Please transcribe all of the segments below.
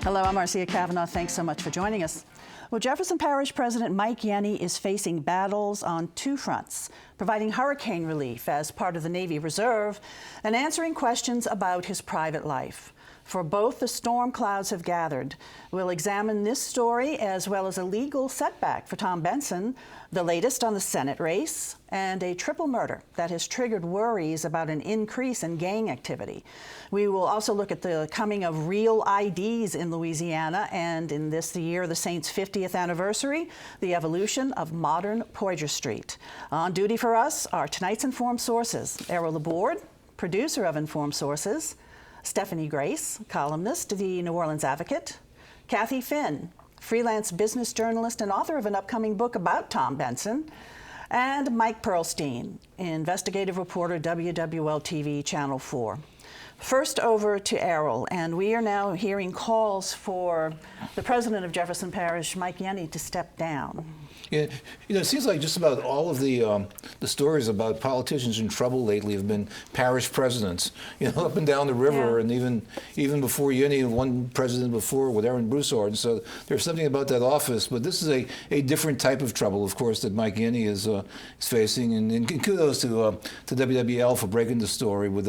Hello, I'm Marcia Cavanaugh. Thanks so much for joining us. Well, Jefferson Parish President Mike Yenni is facing battles on two fronts, providing hurricane relief as part of the Navy Reserve and answering questions about his private life. For both, the storm clouds have gathered. We'll examine this story as well as a legal setback for Tom Benson, the latest on the Senate race, and a triple murder that has triggered worries about an increase in gang activity. We will also look at the coming of Real IDs in Louisiana, and in this year, the Saints' 50th anniversary, the evolution of modern Poydras Street. On duty for us are tonight's Informed Sources, Errol Laborde, producer of Informed Sources, Stephanie Grace, columnist, the New Orleans Advocate, Kathy Finn, freelance business journalist and author of an upcoming book about Tom Benson, and Mike Perlstein, investigative reporter, WWL-TV Channel 4. First over to Errol, and we are now hearing calls for the president of Jefferson Parish, Mike Yenni, to step down. Yeah, it seems like just about all of the stories about politicians in trouble lately have been parish presidents, up and down the river, and even before Yenni, one president before with Aaron Broussard. And so there's something about that office, but this is a different type of trouble, of course, that Mike Yenni is facing. And kudos to WWL for breaking the story with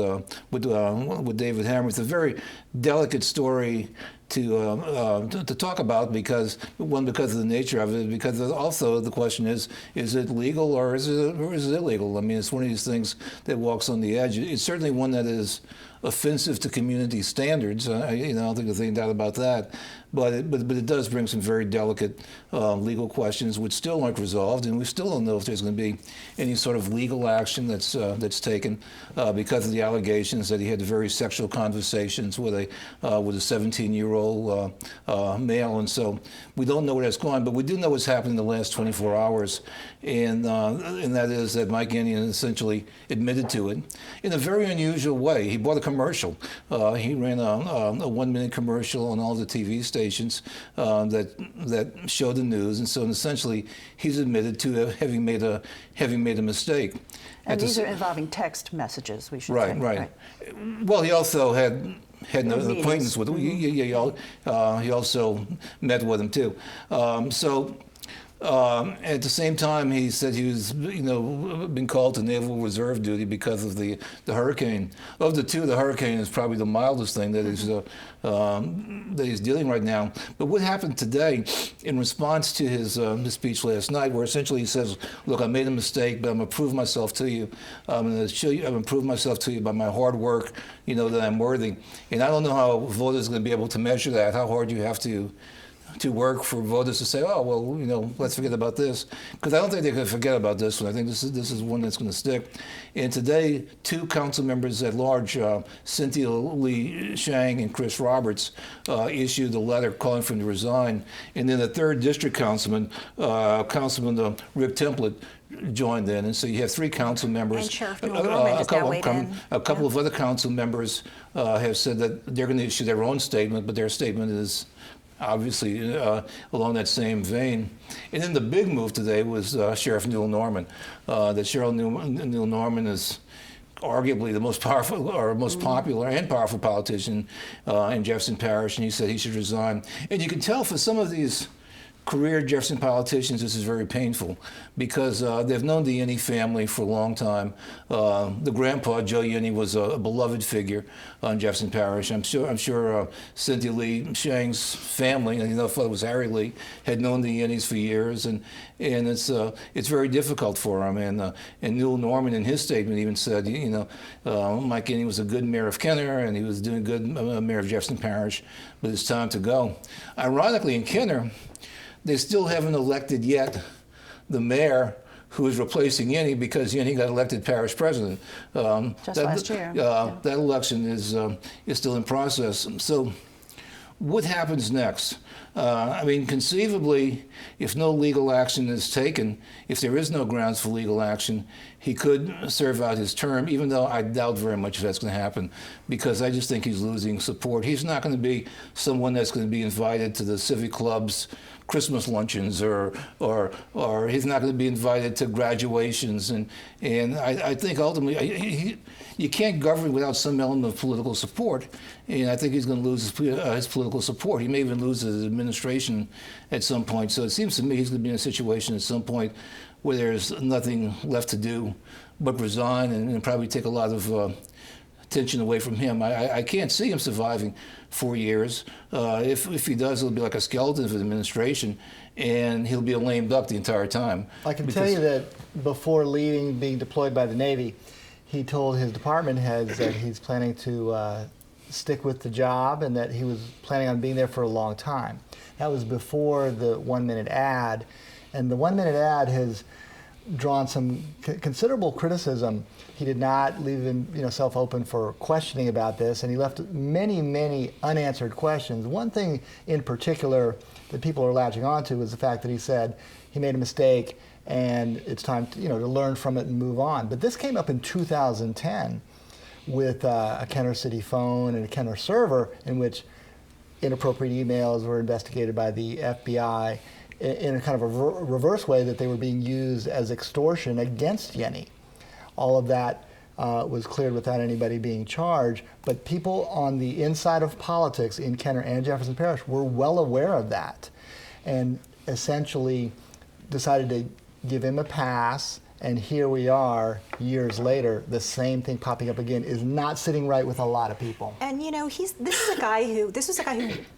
David Hammer. It's a very delicate story to talk about because of the nature of it, because also the question is it legal or is it illegal? I mean, it's one of these things that walks on the edge. It's certainly one that is offensive to community standards. I don't think there's any doubt about that. But it does bring some very delicate legal questions which still aren't resolved, and we still don't know if there's going to be any sort of legal action that's taken because of the allegations that he had very sexual conversations with a 17-year-old male, and so we don't know where that's going. But we do know what's happened in the last 24 hours, and that is that Mike Yenni essentially admitted to it in a very unusual way. He bought a commercial. He ran a 1-minute commercial on all the TV stations that showed the news, and so essentially he's admitted to having made a mistake. And these are involving text messages, we should say. Right. Well, he also had an acquaintance with him. He also met with him too. At the same time, he said he was, been called to Naval Reserve duty because of the hurricane. Of the two, the hurricane is probably the mildest thing that he's dealing right now. But what happened today, in response to his speech last night, where essentially he says, "Look, I made a mistake, but I'm going to prove myself to you. I'm going to show you. I'm going to prove myself to you by my hard work. That I'm worthy." And I don't know how voters are going to be able to measure that. How hard you have to work for voters to say, "Oh, well, let's forget about this," because I don't think they're going to forget about this one. I think this is one that's going to stick. And today, two council members at large, Cynthia Lee Shang and Chris Roberts, issued a letter calling for him to resign. And then the third district councilman, Rick Template, joined in, and so you have three council members. And Sheriff Newell Norman has now weighed in. A couple of other council members have said that they're going to issue their own statement, but their statement is obviously along that same vein. And then the big move today was Sheriff Newell Norman. That Sheriff Newell Norman is arguably the most powerful or most popular and powerful politician in Jefferson Parish, and he said he should resign. And you can tell for some of these career Jefferson politicians, this is very painful because they've known the Yenni family for a long time. The grandpa, Joe Yenni, was a beloved figure in Jefferson Parish. I'm sure Cynthia Lee Shang's family, and father was Harry Lee, had known the Yennis for years, and it's very difficult for them. And Newell Norman, in his statement, even said, Mike Yenni was a good mayor of Kenner, and he was doing good mayor of Jefferson Parish, but it's time to go. Ironically, in Kenner, they still haven't elected yet the mayor who is replacing Yenni because Yenni got elected parish president. Just last year. That election is still in process. So what happens next? Conceivably, if no legal action is taken, if there is no grounds for legal action, he could serve out his term, even though I doubt very much if that's going to happen, because I just think he's losing support. He's not going to be someone that's going to be invited to the civic club's Christmas luncheons, or he's not going to be invited to graduations, and I think ultimately you can't govern without some element of political support, and I think he's going to lose his political support. He may even lose his administration at some point. So it seems to me he's going to be in a situation at some point where there's nothing left to do but resign and probably take a lot of attention away from him. I can't see him surviving 4 years. If he does, it'll be like a skeleton of an administration, and he'll be a lame duck the entire time. I can tell you that before leaving, being deployed by the Navy, he told his department heads that he's planning to stick with the job and that he was planning on being there for a long time. That was before the 1-minute ad, and the 1-minute ad has drawn some considerable criticism. He did not leave himself open for questioning about this, and he left many, many unanswered questions. One thing in particular that people are latching onto is the fact that he said he made a mistake and it's time to, to learn from it and move on. But this came up in 2010 with a Kenner City phone and a Kenner server in which inappropriate emails were investigated by the FBI in a kind of a reverse way, that they were being used as extortion against Yenni. All of that was cleared without anybody being charged, but people on the inside of politics in Kenner and Jefferson Parish were well aware of that and essentially decided to give him a pass. And here we are, years later, the same thing popping up again is not sitting right with a lot of people. And this was a guy who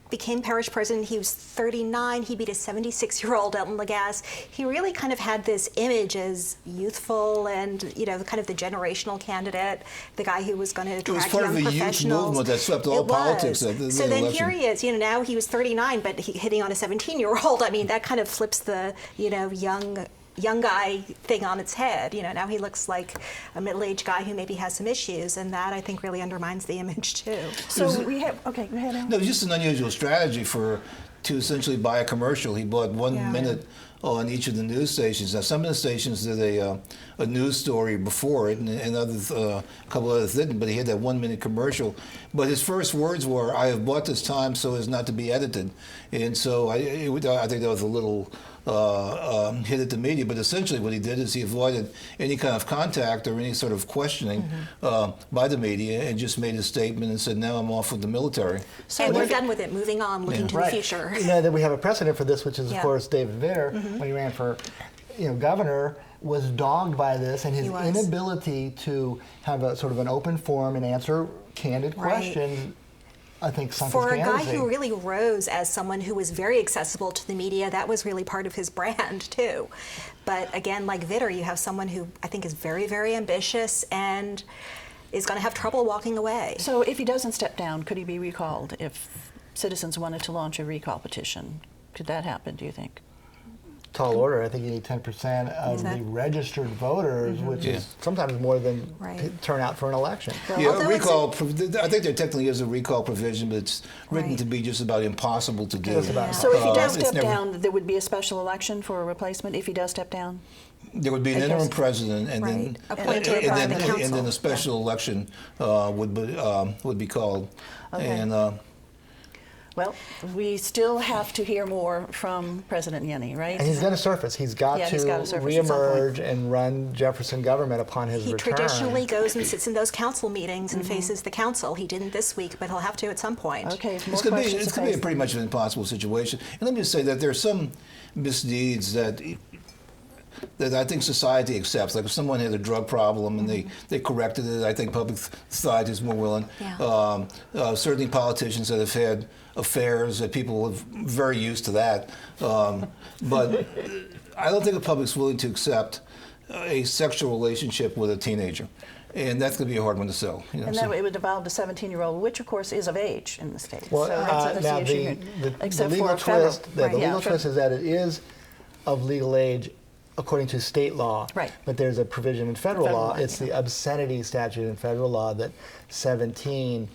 became parish president. He was 39. He beat a 76-year-old Elton Lagasse. He really kind of had this image as youthful and kind of the generational candidate, the guy who was going to attract young professionals. It was part of the youth movement that swept all politics. So then election. Here he is. Now he was 39, but hitting on a 17-year-old. I mean, that kind of flips the young guy thing on its head. Now he looks like a middle-aged guy who maybe has some issues, and that I think really undermines the image too. So we have, okay, go ahead, Al. No, it was just an unusual strategy to essentially buy a commercial. He bought 1 minute on each of the news stations. Now, some of the stations did a news story before it, and a couple others didn't, but he had that 1 minute commercial. But his first words were, "I have bought this time so as not to be edited." And so I think that was a little hit at the media, but essentially what he did is he avoided any kind of contact or any sort of questioning by the media, and just made a statement and said, "Now I'm off with the military." So we're done with it, moving on, looking to the future. Then we have a precedent for this, which is, of course, David Vitter, when he ran for governor, was dogged by this, and his inability to have a sort of an open forum and answer candid questions, I think, sunk his candidacy. For a guy who really rose as someone who was very accessible to the media, that was really part of his brand too. But again, like Vitter, you have someone who I think is very, very ambitious and is going to have trouble walking away. So if he doesn't step down, could he be recalled if citizens wanted to launch a recall petition? Could that happen, do you think? Tall order. I think you need 10% of the registered voters, which is sometimes more than turnout for an election. Yeah, recall. I think there technically is a recall provision, but it's written to be just about impossible to do. So if he does step down, there would be a special election for a replacement if he does step down? There would be an interim president, and then and then a special election would be called. Okay. And well, we still have to hear more from President Yenni, right? And he's going to surface. He's got to reemerge and run Jefferson government upon his return. He traditionally goes and sits in those council meetings and faces the council. He didn't this week, but he'll have to at some point. Okay, it's going to be pretty much an impossible situation. And let me just say that there are some misdeeds that I think society accepts. Like if someone had a drug problem and they corrected it, I think public society is more willing. Yeah. Certainly politicians that have had affairs, that people are very used to that. But I don't think the public's willing to accept a sexual relationship with a teenager. And that's going to be a hard one to sell. And then it would involve the 17-year-old, which of course is of age in the States. Well, so now the legal twist, the legal twist is that it is of legal age according to state law, but there's a provision in federal law. It's the obscenity statute in federal law that 17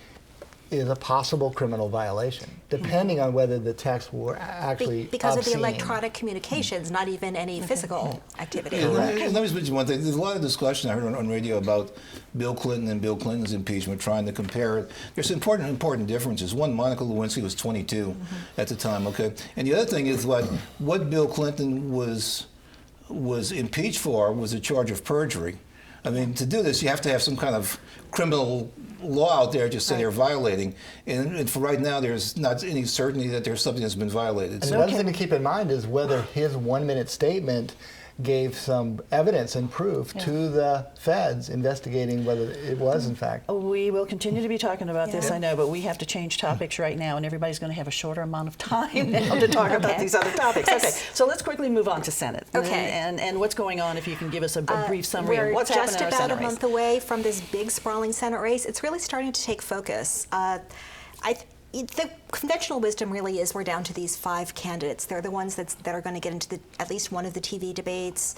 is a possible criminal violation, depending on whether the texts were actually because of the obscene. electronic communications, not even any physical activity. Yeah, let me mention one thing. There's a lot of discussion I heard on radio about Bill Clinton and Bill Clinton's impeachment, trying to compare it. There's important differences. One, Monica Lewinsky was 22 at the time, okay? And the other thing is what Bill Clinton was impeached for was a charge of perjury. I mean, to do this, you have to have some kind of criminal law out there to say they're violating. And for right now, there's not any certainty that there's something that's been violated. And another thing to keep in mind is whether his 1-minute statement gave some evidence and proof to the feds investigating whether it was, in fact. We will continue to be talking about this, I know, but we have to change topics right now, and everybody's going to have a shorter amount of time now to talk about these other topics. Okay, so let's quickly move on to Senate. Okay. And what's going on, if you can give us a brief summary of what's happening in our Senate race. We're just about a month away from this big, sprawling Senate race. It's really starting to take focus. The conventional wisdom really is we're down to these 5 candidates. They're the ones that are going to get into at least one of the TV debates,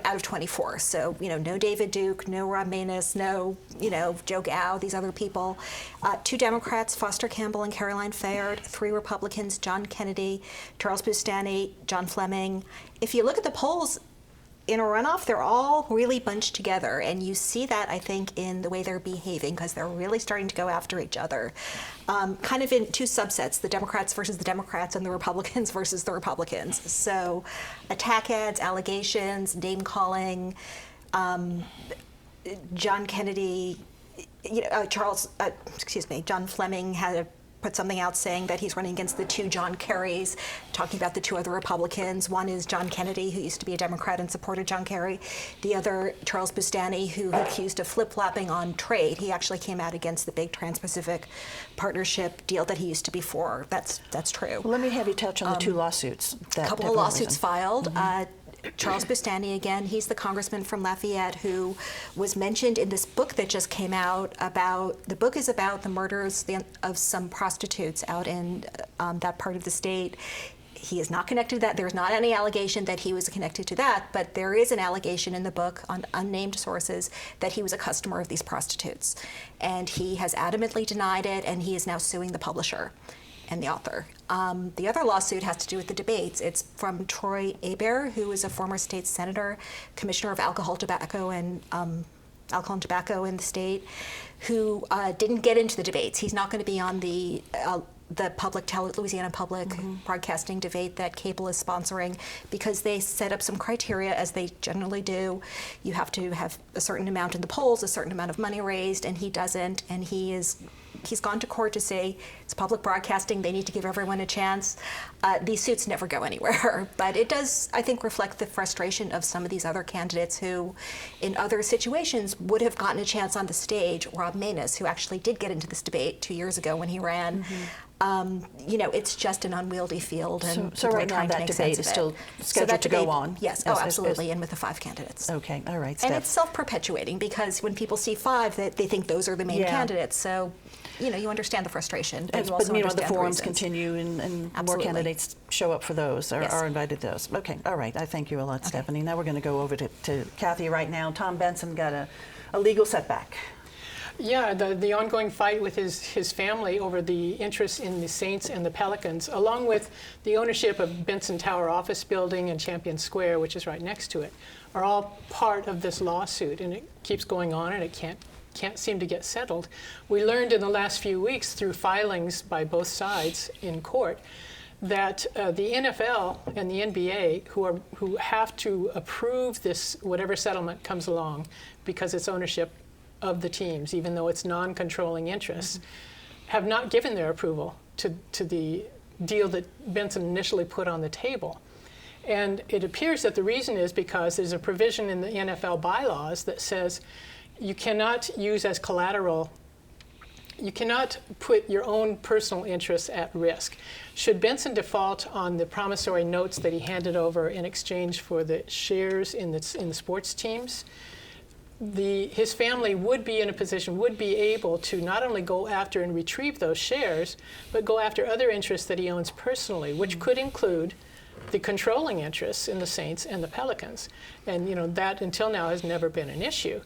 out of 24. So, no David Duke, no Rob Maness, no, Joe Gow, these other people. 2 Democrats, Foster Campbell and Caroline Fayard. 3 Republicans, John Kennedy, Charles Boustany, John Fleming. If you look at the polls, in a runoff, they're all really bunched together, and you see that, I think, in the way they're behaving, because they're really starting to go after each other, kind of in 2 subsets, the Democrats versus the Democrats and the Republicans versus the Republicans. So attack ads, allegations, name-calling, John Kennedy, John Fleming had put something out saying that he's running against the 2 John Kerrys, talking about the 2 other Republicans. One is John Kennedy, who used to be a Democrat and supported John Kerry. The other, Charles Boustany, who accused of flip-flopping on trade. He actually came out against the big Trans-Pacific Partnership deal that he used to be for. That's true. Well, let me have you touch on the 2 lawsuits. A couple of lawsuits filed. Charles Boustany, again, he's the congressman from Lafayette who was mentioned in this book that just came out the book is about the murders of some prostitutes out in that part of the state. He is not connected to that. There's not any allegation that he was connected to that, but there is an allegation in the book on unnamed sources that he was a customer of these prostitutes. And he has adamantly denied it, and he is now suing the publisher and the author. The other lawsuit has to do with the debates. It's from Troy Hebert, who is a former state senator, commissioner of alcohol, tobacco, and tobacco in the state, who didn't get into the debates. He's not going to be on the Louisiana Public Broadcasting debate that cable is sponsoring, because they set up some criteria, as they generally do. You have to have a certain amount in the polls, a certain amount of money raised, and he doesn't, and he's gone to court to say it's public broadcasting, they need to give everyone a chance. These suits never go anywhere, but it does, I think, reflect the frustration of some of these other candidates who, in other situations, would have gotten a chance on the stage. Rob Maness, who actually did get into this debate 2 years ago when he ran. It's just an unwieldy field, and so right now that debate is still scheduled to go on? Yes, absolutely, and with the 5 candidates. Okay, all right, Steph. And it's self-perpetuating, because when people see 5, they think those are the main candidates. So, you understand the frustration, but you also understand the forums reasons. continue, and more candidates show up for those, or are invited to those. Okay, all right, I thank you a lot, Stephanie. Now we're going to go over to Kathy right now. Tom Benson got a legal setback. Yeah, the ongoing fight with his family over the interest in the Saints and the Pelicans, along with the ownership of Benson Tower office building and Champion Square, which is right next to it, are all part of this lawsuit, and it keeps going on, and it can't seem to get settled. We learned in the last few weeks through filings by both sides in court that the NFL and the NBA, who have to approve this, whatever settlement comes along, because it's ownership of the teams, even though it's non-controlling interests, have not given their approval to the deal that Benson initially put on the table. And it appears that the reason is because there's a provision in the NFL bylaws that says you cannot use as collateral, you cannot put your own personal interests at risk. Should Benson default on the promissory notes that he handed over in exchange for the shares in the sports teams, his family would be in a position, would be able to not only go after and retrieve those shares, but go after other interests that he owns personally, which could include the controlling interests in the Saints and the Pelicans. And that until now has never been an issue.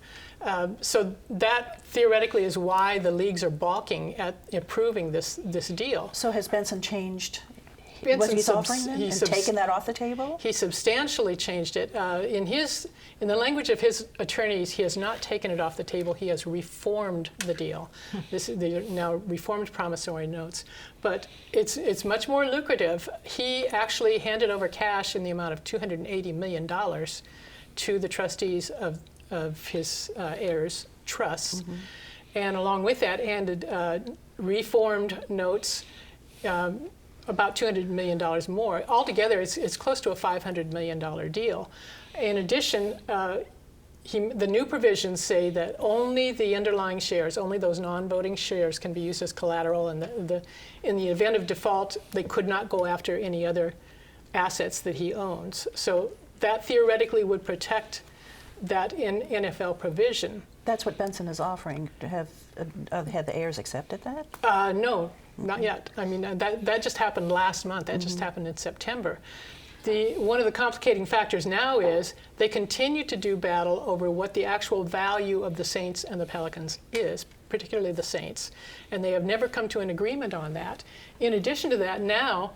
So that theoretically is why the leagues are balking at approving this deal. So has Benson changed Benson what he's offering them and taken that off the table? He substantially changed it. In the language of his attorneys, he has not taken it off the table. He has reformed the deal. They're now reformed promissory notes. But it's much more lucrative. He actually handed over cash in the amount of $280 million to the trustees of his heirs' trusts. Mm-hmm. And along with that, handed reformed notes, about $200 million more. Altogether, it's close to a $500 million deal. In addition, the new provisions say that only the underlying shares, only those non-voting shares can be used as collateral, and in the event of default, they could not go after any other assets that he owns. So that theoretically would protect that NFL provision. That's what Benson is offering. Have the heirs accepted that? No, not yet. I mean, that just happened last month. That just happened in September. One of the complicating factors now is they continue to do battle over what the actual value of the Saints and the Pelicans is, particularly the Saints. And they have never come to an agreement on that. In addition to that, now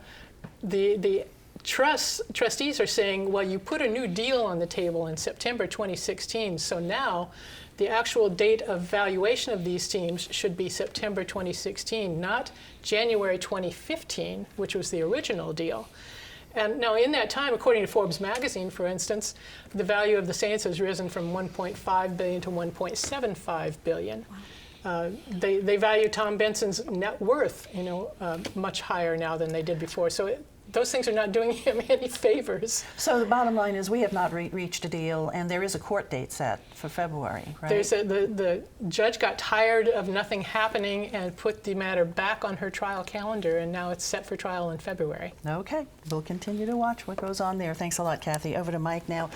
the trustees are saying, well, you put a new deal on the table in September 2016, so now the actual date of valuation of these teams should be September 2016, not January 2015, which was the original deal. And now in that time, according to Forbes magazine, for instance, the value of the Saints has risen from $1.5 billion to $1.75 billion. They value Tom Benson's net worth, much higher now than they did before. So those things are not doing him any favors. So the bottom line is we have not reached a deal, and there is a court date set for February, right? The judge got tired of nothing happening and put the matter back on her trial calendar, and now it's set for trial in February. Okay, we'll continue to watch what goes on there. Thanks a lot, Kathy. Over to Mike now.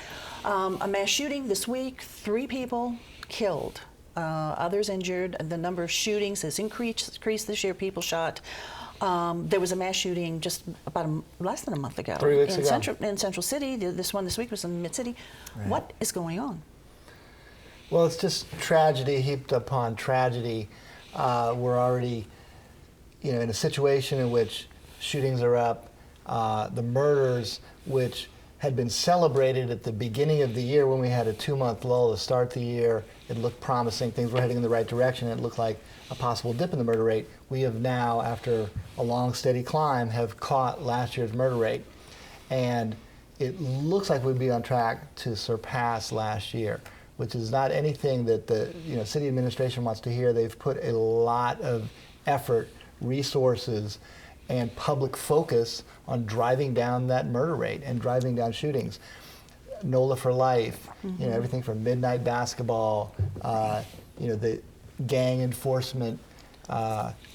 A mass shooting this week, 3 people killed, others injured. The number of shootings has increased this year, people shot. There was a mass shooting just about less than a month ago. 3 weeks ago. In Central City. This week was in Mid-City. Right. What is going on? Well, it's just tragedy heaped upon tragedy. We're already, in a situation in which shootings are up. The murders, which had been celebrated at the beginning of the year when we had a 2-month lull to start the year, it looked promising. Things were heading in the right direction. It looked like a possible dip in the murder rate. We have now, after a long, steady climb, have caught last year's murder rate. And it looks like we'd be on track to surpass last year, which is not anything that the city administration wants to hear. They've put a lot of effort, resources, and public focus on driving down that murder rate and driving down shootings. NOLA for life, everything from midnight basketball, the gang enforcement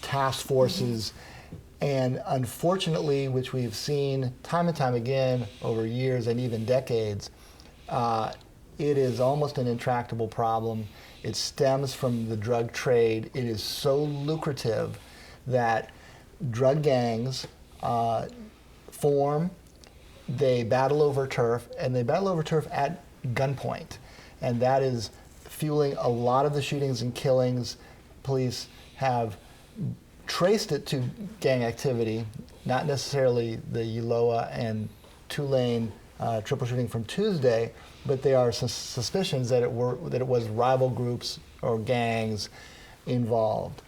task forces, and unfortunately, which we've seen time and time again over years and even decades, it is almost an intractable problem. It stems from the drug trade. It is so lucrative that drug gangs form, they battle over turf, and they battle over turf at gunpoint. And that is fueling a lot of the shootings and killings. Police have traced it to gang activity, not necessarily the Ulloa and Tulane triple shooting from Tuesday, but there are suspicions that it was rival groups or gangs involved.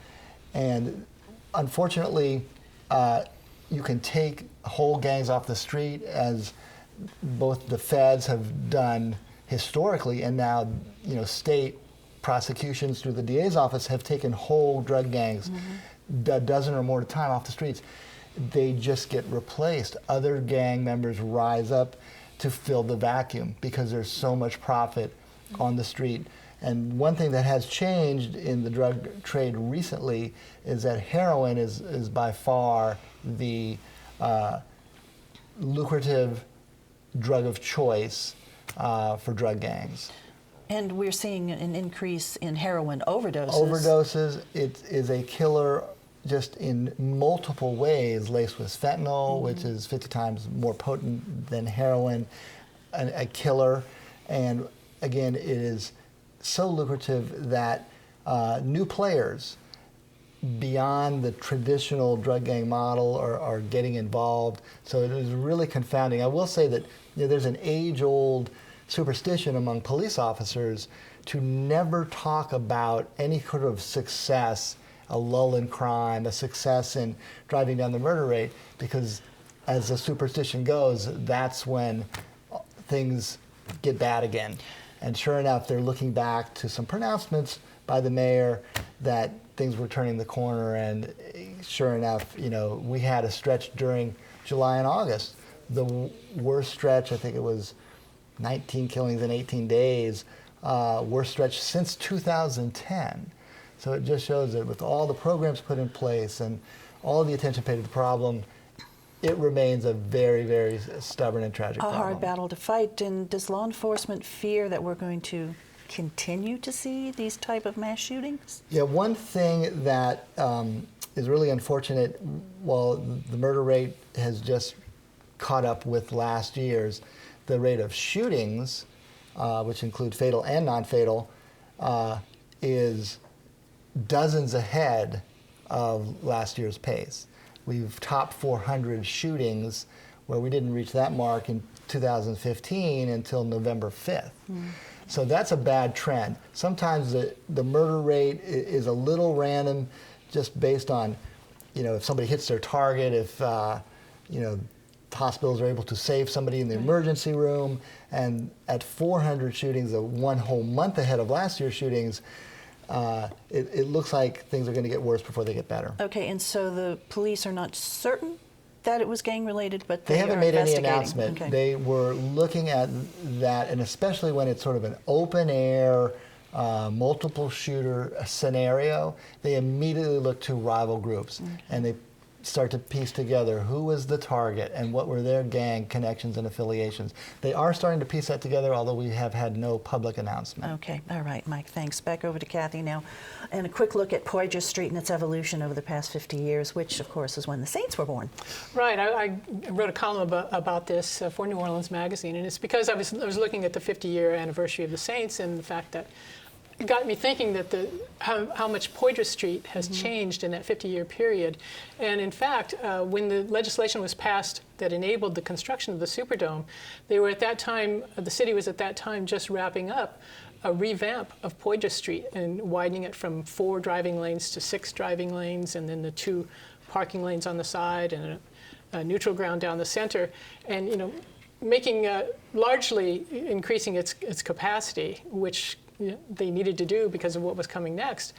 And unfortunately, you can take whole gangs off the street, as both the feds have done historically, and now state prosecutions through the DA's office have taken whole drug gangs, a dozen or more at a time, off the streets. They just get replaced. Other gang members rise up to fill the vacuum because there's so much profit on the street. And one thing that has changed in the drug trade recently is that heroin is by far the lucrative drug of choice for drug gangs. And we're seeing an increase in heroin overdoses. Overdoses, it is a killer just in multiple ways laced with fentanyl, which is 50 times more potent than heroin, a killer. And again, it is so lucrative that new players beyond the traditional drug gang model are getting involved. So it is really confounding. I will say that there's an age-old superstition among police officers to never talk about any kind of success, a lull in crime, a success in driving down the murder rate, because as the superstition goes, that's when things get bad again. And sure enough, they're looking back to some pronouncements by the mayor that things were turning the corner, and sure enough, we had a stretch during July and August, the worst stretch. I think it was 19 killings in 18 days, worst stretch since 2010. So it just shows that with all the programs put in place and all the attention paid to the problem, it remains a very, very stubborn and tragic problem. A hard battle to fight. And does law enforcement fear that we're going to continue to see these type of mass shootings? Yeah, one thing that is really unfortunate, while the murder rate has just caught up with last year's, the rate of shootings, which include fatal and non-fatal, is dozens ahead of last year's pace. We've topped 400 shootings, where we didn't reach that mark in 2015 until November 5th. So that's a bad trend. Sometimes the murder rate is a little random, just based on, if somebody hits their target, if, hospitals are able to save somebody in the emergency room. And at 400 shootings, one whole month ahead of last year's shootings, it looks like things are going to get worse before they get better. Okay, and so the police are not certain that it was gang-related, but they haven't made any announcement. Okay. They were looking at that, and especially when it's sort of an open-air, multiple shooter scenario, they immediately look to rival groups, and they start to piece together who was the target and what were their gang connections and affiliations. They are starting to piece that together, although we have had no public announcement. Okay, all right, Mike, thanks. Back over to Kathy now. And a quick look at Poydras Street and its evolution over the past 50 years, which, of course, is when the Saints were born. Right, I wrote a column about this for New Orleans Magazine, and it's because I was looking at the 50-year anniversary of the Saints, and the fact that it got me thinking that how much Poydras Street has changed in that 50-year period. And in fact, when the legislation was passed that enabled the construction of the Superdome, they were at that time, the city was at that time just wrapping up a revamp of Poydras Street and widening it from 4 driving lanes to 6 driving lanes, and then the 2 parking lanes on the side and a neutral ground down the center, and making largely increasing its capacity, which they needed to do because of what was coming next.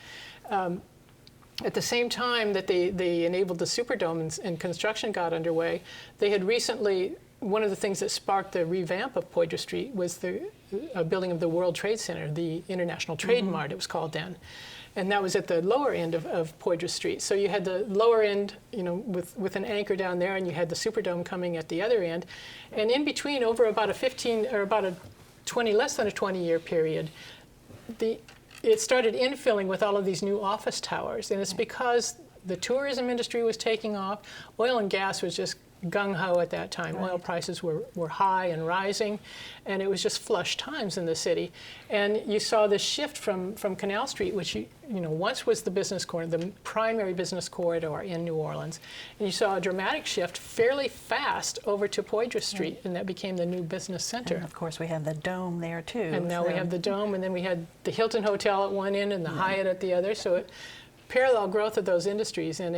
At the same time that they enabled the Superdome and construction got underway, they had recently, one of the things that sparked the revamp of Poydras Street was the building of the World Trade Center, the International Trade Mart, it was called then. And that was at the lower end of Poydras Street. So you had the lower end, with an anchor down there, and you had the Superdome coming at the other end. And in between, over about less than a 20-year period, it started infilling with all of these new office towers, and it's because the tourism industry was taking off. Oil and gas was just gung-ho at that time. Right. Oil prices were high and rising, and it was just flush times in the city. And you saw this shift from Canal Street, which once was the business corridor, the primary business corridor in New Orleans, and you saw a dramatic shift fairly fast over to Poydras Street, and that became the new business center. And of course, we have the Dome there too. And now we have the Dome, and then we had the Hilton Hotel at one end and the Hyatt at the other. So parallel growth of those industries, and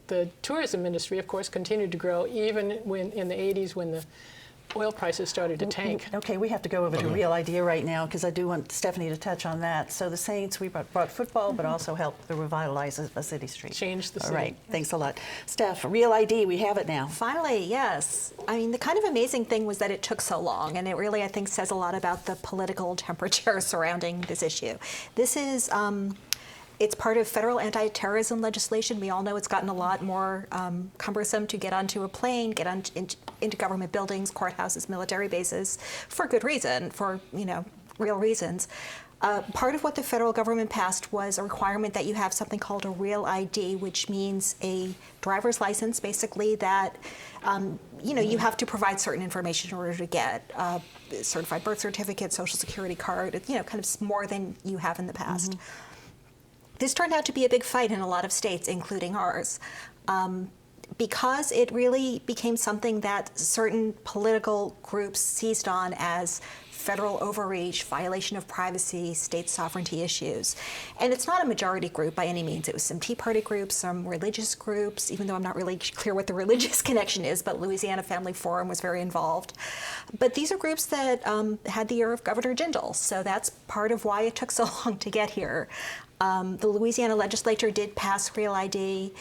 the tourism industry, of course, continued to grow even when in the 80s when the oil prices started to tank. Okay, we have to go over to Real ID right now, because I do want Stephanie to touch on that. So the Saints, we brought football, but also helped to revitalize a city street. Change the city. All right, thanks a lot. Steph, Real ID, we have it now. Finally, yes. I mean, the kind of amazing thing was that it took so long, and it really, I think, says a lot about the political temperature surrounding this issue. This is it's part of federal anti-terrorism legislation. We all know it's gotten a lot more cumbersome to get onto a plane, get into government buildings, courthouses, military bases, for good reason, for real reasons. Part of what the federal government passed was a requirement that you have something called a Real ID, which means a driver's license, basically, that you have to provide certain information in order to get a certified birth certificate, social security card, kind of more than you have in the past. This turned out to be a big fight in a lot of states, including ours. Because it really became something that certain political groups seized on as federal overreach, violation of privacy, state sovereignty issues. And it's not a majority group by any means. It was some Tea Party groups, some religious groups, even though I'm not really clear what the religious connection is, but Louisiana Family Forum was very involved. But these are groups that had the ear of Governor Jindal, so that's part of why it took so long to get here. The Louisiana legislature did pass Real ID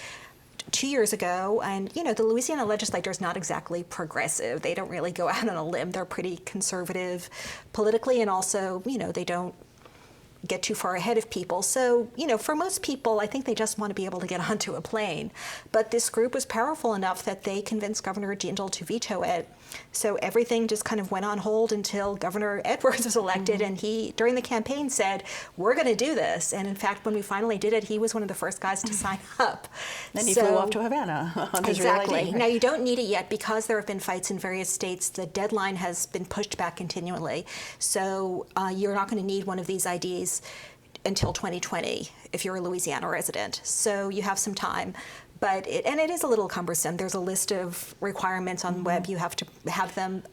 2 years ago, and the Louisiana legislature is not exactly progressive. They don't really go out on a limb. They're pretty conservative politically, and also, they don't get too far ahead of people. So, for most people, I think they just want to be able to get onto a plane. But this group was powerful enough that they convinced Governor Jindal to veto it. So everything just kind of went on hold until Governor Edwards was elected, and he, during the campaign, said, we're going to do this. And in fact, when we finally did it, he was one of the first guys to sign up. Then he flew off to Havana on his Real ID. Now, you don't need it yet because there have been fights in various states. The deadline has been pushed back continually. So you're not going to need one of these IDs until 2020 if you're a Louisiana resident. So you have some time. But it is a little cumbersome. There's a list of requirements on the web. You have to have them,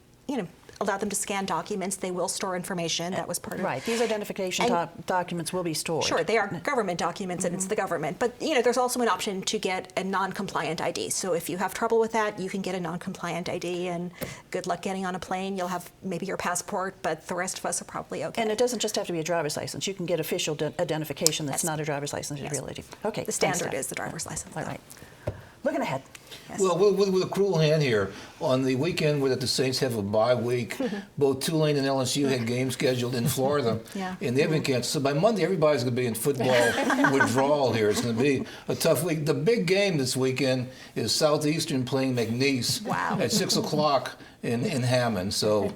allow them to scan documents. They will store information. That was part of it. Right. These identification documents will be stored. Sure, they are government documents, and it's the government. But there's also an option to get a non-compliant ID. So if you have trouble with that, you can get a non-compliant ID. And good luck getting on a plane. You'll have maybe your passport, but the rest of us are probably okay. And it doesn't just have to be a driver's license. You can get official identification that's not a driver's license. Yes. Real ID. Okay. The standard is the driver's license. All right. Looking ahead. Yes. Well, with a cruel hand here, on the weekend where the Saints have a bye week, both Tulane and LSU had games scheduled in Florida, and they've been canceled. So by Monday, everybody's going to be in football withdrawal here. It's going to be a tough week. The big game this weekend is Southeastern playing McNeese at 6 o'clock in Hammond. So,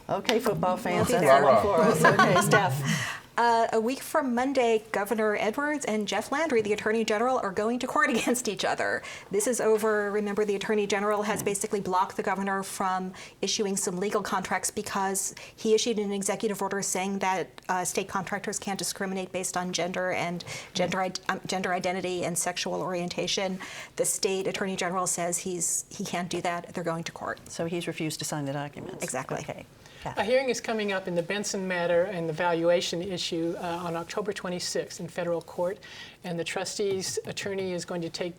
Okay, football fans, We'll be that's there. one for us. Okay, Steph. A week from Monday, Governor Edwards and Jeff Landry, the Attorney General, are going to court against each other. This is over. Remember, the Attorney General has basically blocked the governor from issuing some legal contracts because he issued an executive order saying that state contractors can't discriminate based on gender and gender identity and sexual orientation. The state Attorney General says he can't do that. They're going to court. So he's refused to sign the documents. Exactly. Okay. A hearing is coming up in the Benson matter and the valuation issue on October 26th in federal court, and the trustee's attorney is going to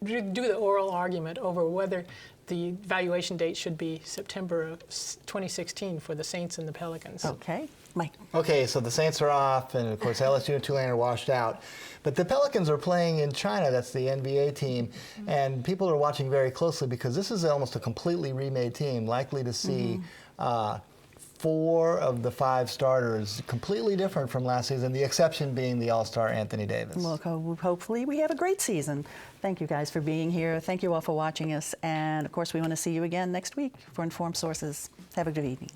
do the oral argument over whether the valuation date should be September of 2016 for the Saints and the Pelicans. Okay. Mike. Okay, so the Saints are off, and of course LSU and Tulane are washed out. But the Pelicans are playing in China. That's the NBA team. And people are watching very closely because this is almost a completely remade team, likely to see 4 of the 5 starters completely different from last season, the exception being the all-star Anthony Davis. Well, hopefully we have a great season. Thank you guys for being here. Thank you all for watching us. And of course, we want to see you again next week for Informed Sources. Have a good evening.